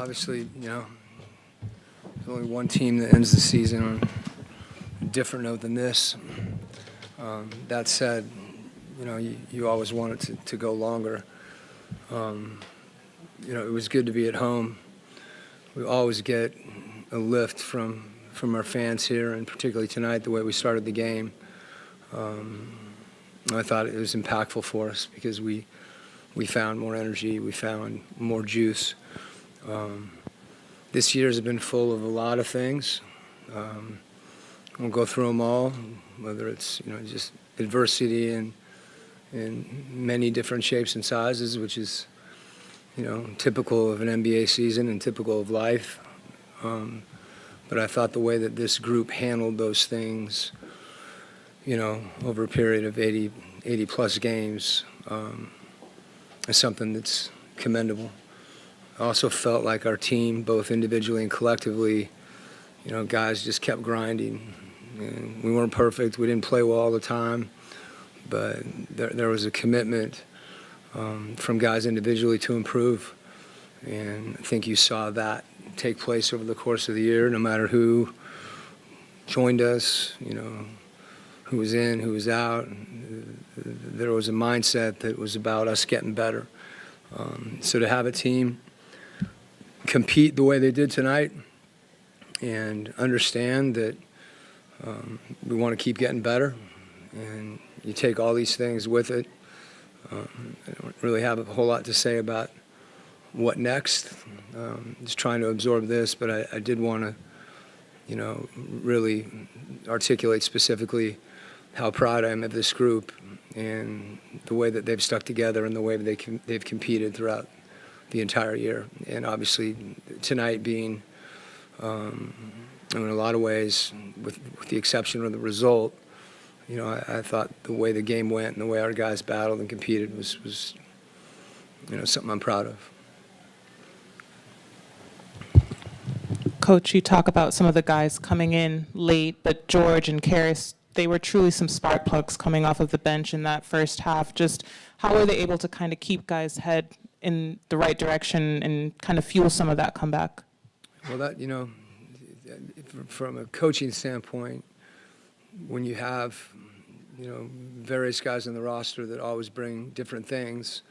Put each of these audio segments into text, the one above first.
obviously, there's only one team that ends the season on a different note than this. That said, you always want it to go longer. It was good to be at home. We always get a lift from our fans here, and particularly tonight, the way we started the game. I thought it was impactful for us because we found more energy, we found more juice. This year has been full of a lot of things. We'll go through them all, whether it's just adversity in many different shapes and sizes, which is typical of an NBA season and typical of life. But I thought the way that this group handled those things, over a period of 80 plus games, is something that's commendable. I also felt like our team, both individually and collectively, guys just kept grinding. And we weren't perfect. We didn't play well all the time, but there was a commitment from guys individually to improve. And I think you saw that take place over the course of the year, no matter who joined us, who was in, who was out. There was a mindset that was about us getting better. So to have a team compete the way they did tonight and understand that we want to keep getting better, and you take all these things with it. I don't really have a whole lot to say about what next. Just trying to absorb this, but I did want to, really articulate specifically how proud I am of this group and the way that they've stuck together and the way that they've competed throughout the entire year. And obviously tonight being, in a lot of ways, with the exception of the result, I thought the way the game went and the way our guys battled and competed was something I'm proud of. Coach, you talk about some of the guys coming in late, but George and Karras, they were truly some spark plugs coming off of the bench in that first half. Just how were they able to kind of keep guys' head in the right direction and kind of fuel some of that comeback? Well, that, from a coaching standpoint, when you have, various guys on the roster that always bring different things,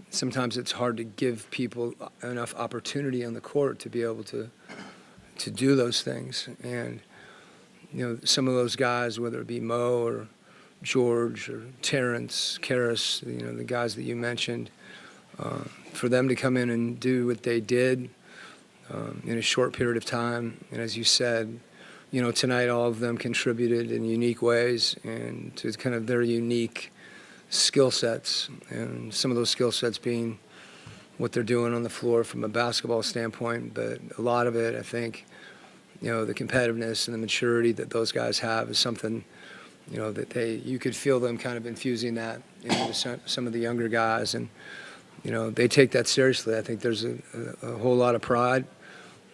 sometimes it's hard to give people enough opportunity on the court to be able to do those things. And, some of those guys, whether it be Mo or George or Terrence, Karras, the guys that you mentioned, for them to come in and do what they did in a short period of time, and as you said, tonight all of them contributed in unique ways and to kind of their unique skill sets, and some of those skill sets being what they're doing on the floor from a basketball standpoint, but a lot of it, I think, the competitiveness and the maturity that those guys have is something, that you could feel them kind of infusing that into some of the younger guys, and they take that seriously. I think there's a whole lot of pride,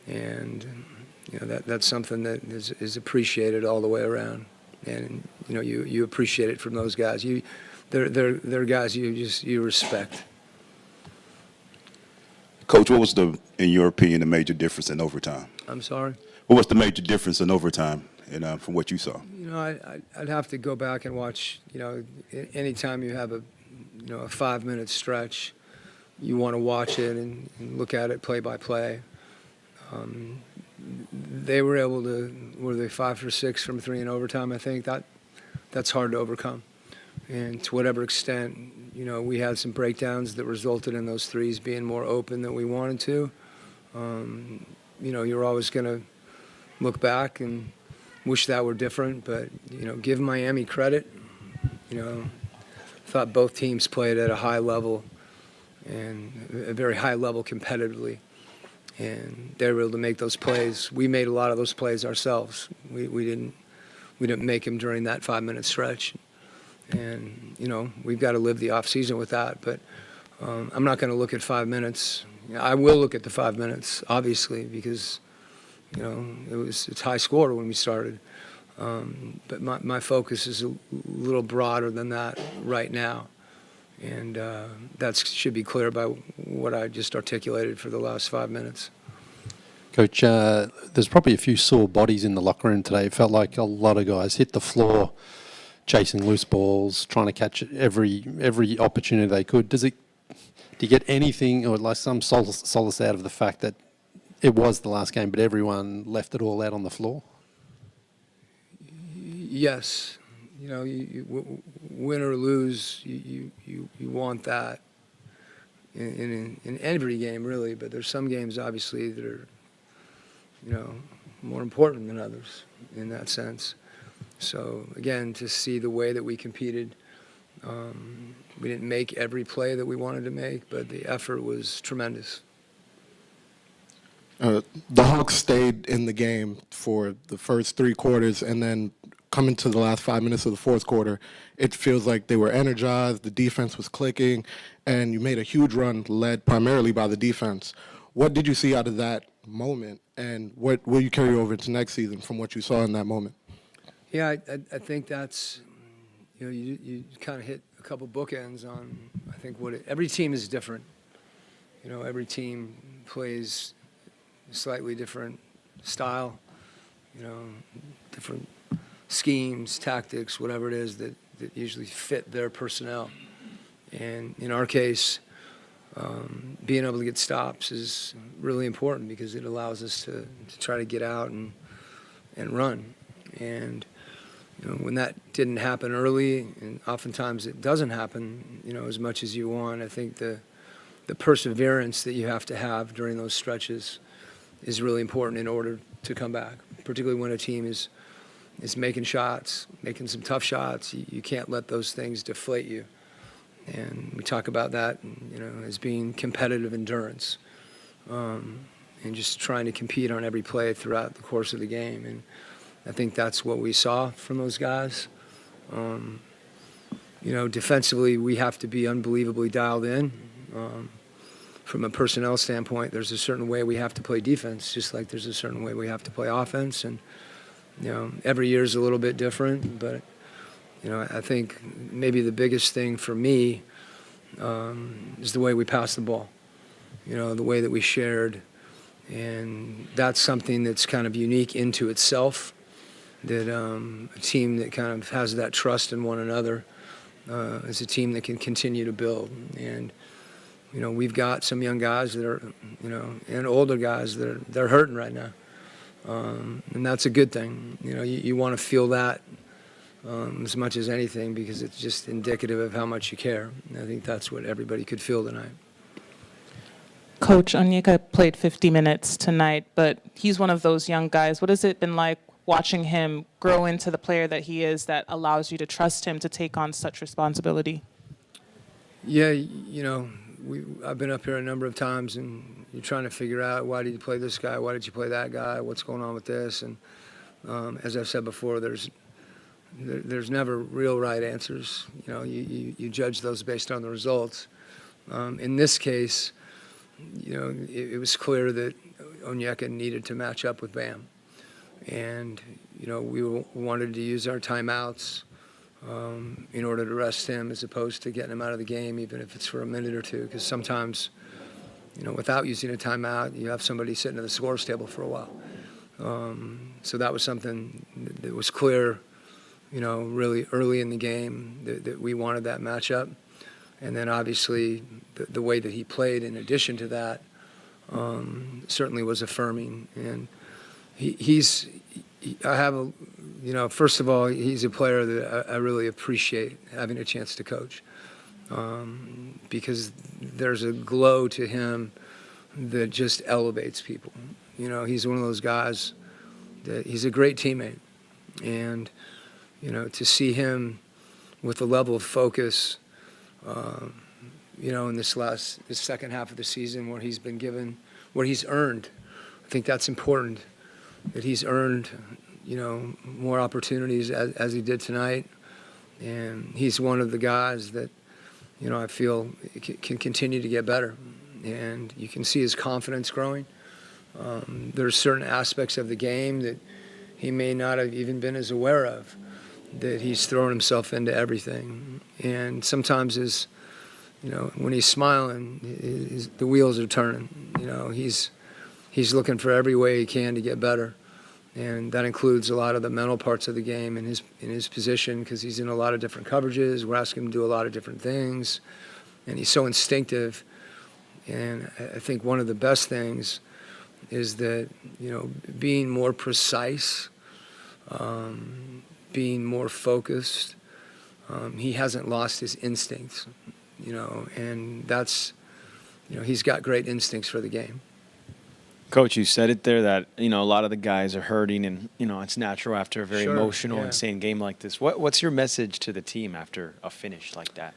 and that's something that is appreciated all the way around, and you appreciate it from those guys. They're guys you respect. Coach, what was in your opinion, the major difference in overtime? I'm sorry? What was the major difference in overtime, from what you saw? I'd have to go back and watch. Anytime you have a 5-minute stretch, you want to watch it and look at it play by play. They were able to. Were they 5 for 6 from 3 in overtime? I think that's hard to overcome. And to whatever extent, we had some breakdowns that resulted in those threes being more open than we wanted to. You're always going to look back and wish that were different, but, give Miami credit. Thought both teams played at a high level and a very high level competitively. And they were able to make those plays. We made a lot of those plays ourselves. We didn't make them during that 5-minute stretch. And, we've got to live the off season with that. But I'm not going to look at 5 minutes. I will look at the 5 minutes, obviously, because, it's high score when we started. But my focus is a little broader than that right now. And that should be clear by what I just articulated for the last 5 minutes. Coach, there's probably a few sore bodies in the locker room today. It felt like a lot of guys hit the floor chasing loose balls, trying to catch every opportunity they could. Do you get anything or like some solace out of the fact that it was the last game, but everyone left it all out on the floor? Yes. Win or lose, you want that in every game, really. But there's some games, obviously, that are, more important than others in that sense. So, again, to see the way that we competed, we didn't make every play that we wanted to make, but the effort was tremendous. The Hawks stayed in the game for the first 3 quarters, and then coming to the last 5 minutes of the fourth quarter, it feels like they were energized, the defense was clicking, and you made a huge run led primarily by the defense. What did you see out of that moment, and what will you carry over into next season from what you saw in that moment? Yeah, I think that's, you kind of hit a couple bookends on, I think, every team is different. Every team plays a slightly different style, different schemes, tactics, whatever it is that usually fit their personnel. And in our case, being able to get stops is really important because it allows us to try to get out and run. And when that didn't happen early, and oftentimes it doesn't happen, as much as you want, I think the perseverance that you have to have during those stretches is really important in order to come back, particularly when a team is making shots, making some tough shots. You can't let those things deflate you. And we talk about that, as being competitive endurance, and just trying to compete on every play throughout the course of the game. And I think that's what we saw from those guys. Defensively, we have to be unbelievably dialed in. From a personnel standpoint, there's a certain way we have to play defense, just like there's a certain way we have to play offense. And, every year is a little bit different, but, I think maybe the biggest thing for me is the way we pass the ball, the way that we shared. And that's something that's kind of unique into itself, that a team that kind of has that trust in one another is a team that can continue to build. And, we've got some young guys that are, and older guys that they're hurting right now. And that's a good thing. You want to feel that as much as anything because it's just indicative of how much you care. And I think that's what everybody could feel tonight. Coach, Onyeka played 50 minutes tonight, but he's one of those young guys. What has it been like watching him grow into the player that he is that allows you to trust him to take on such responsibility? Yeah, I've been up here a number of times, and you're trying to figure out, why did you play this guy? Why did you play that guy? What's going on with this? And as I've said before, there's never real right answers. You judge those based on the results. In this case, it was clear that Onyeka needed to match up with Bam. And, we wanted to use our timeouts in order to rest him as opposed to getting him out of the game, even if it's for a minute or two. Because sometimes, without using a timeout, you have somebody sitting at the scores table for a while. So that was something that was clear, really early in the game that we wanted that matchup. And then obviously the way that he played in addition to that certainly was affirming. And first of all, he's a player that I really appreciate having a chance to coach because there's a glow to him that just elevates people. He's one of those guys that he's a great teammate. And, to see him with the level of focus, in this second half of the season where he's been given, what he's earned, I think that's important, that he's earned, more opportunities as he did tonight. And he's one of the guys that, I feel can continue to get better. And you can see his confidence growing. There's certain aspects of the game that he may not have even been as aware of, that he's thrown himself into everything. And sometimes as when he's smiling, the wheels are turning. He's looking for every way he can to get better, and that includes a lot of the mental parts of the game in his position, because he's in a lot of different coverages. We're asking him to do a lot of different things, and he's so instinctive. And I think one of the best things is that being more precise, being more focused. He hasn't lost his instincts, and that's, he's got great instincts for the game. Coach, you said it there that, a lot of the guys are hurting, and, it's natural after a very Sure, emotional, yeah. insane game like this. What's your message to the team after a finish like that?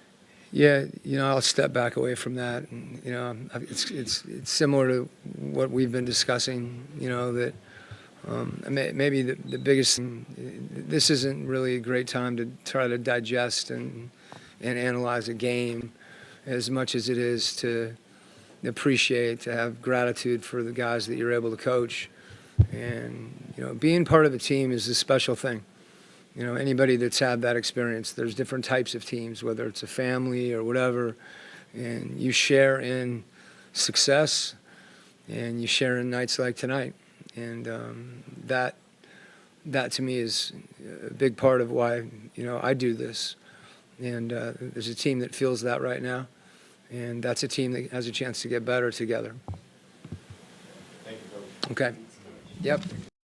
Yeah, I'll step back away from that. And, it's similar to what we've been discussing, that maybe the biggest thing, this isn't really a great time to try to digest and analyze a game as much as it is to appreciate, to have gratitude for the guys that you're able to coach. And, being part of a team is a special thing. Anybody that's had that experience, there's different types of teams, whether it's a family or whatever, and you share in success and you share in nights like tonight. And that to me is a big part of why, I do this. And there's a team that feels that right now, and that's a team that has a chance to get better together. Thank you, Coach. Okay. Yep.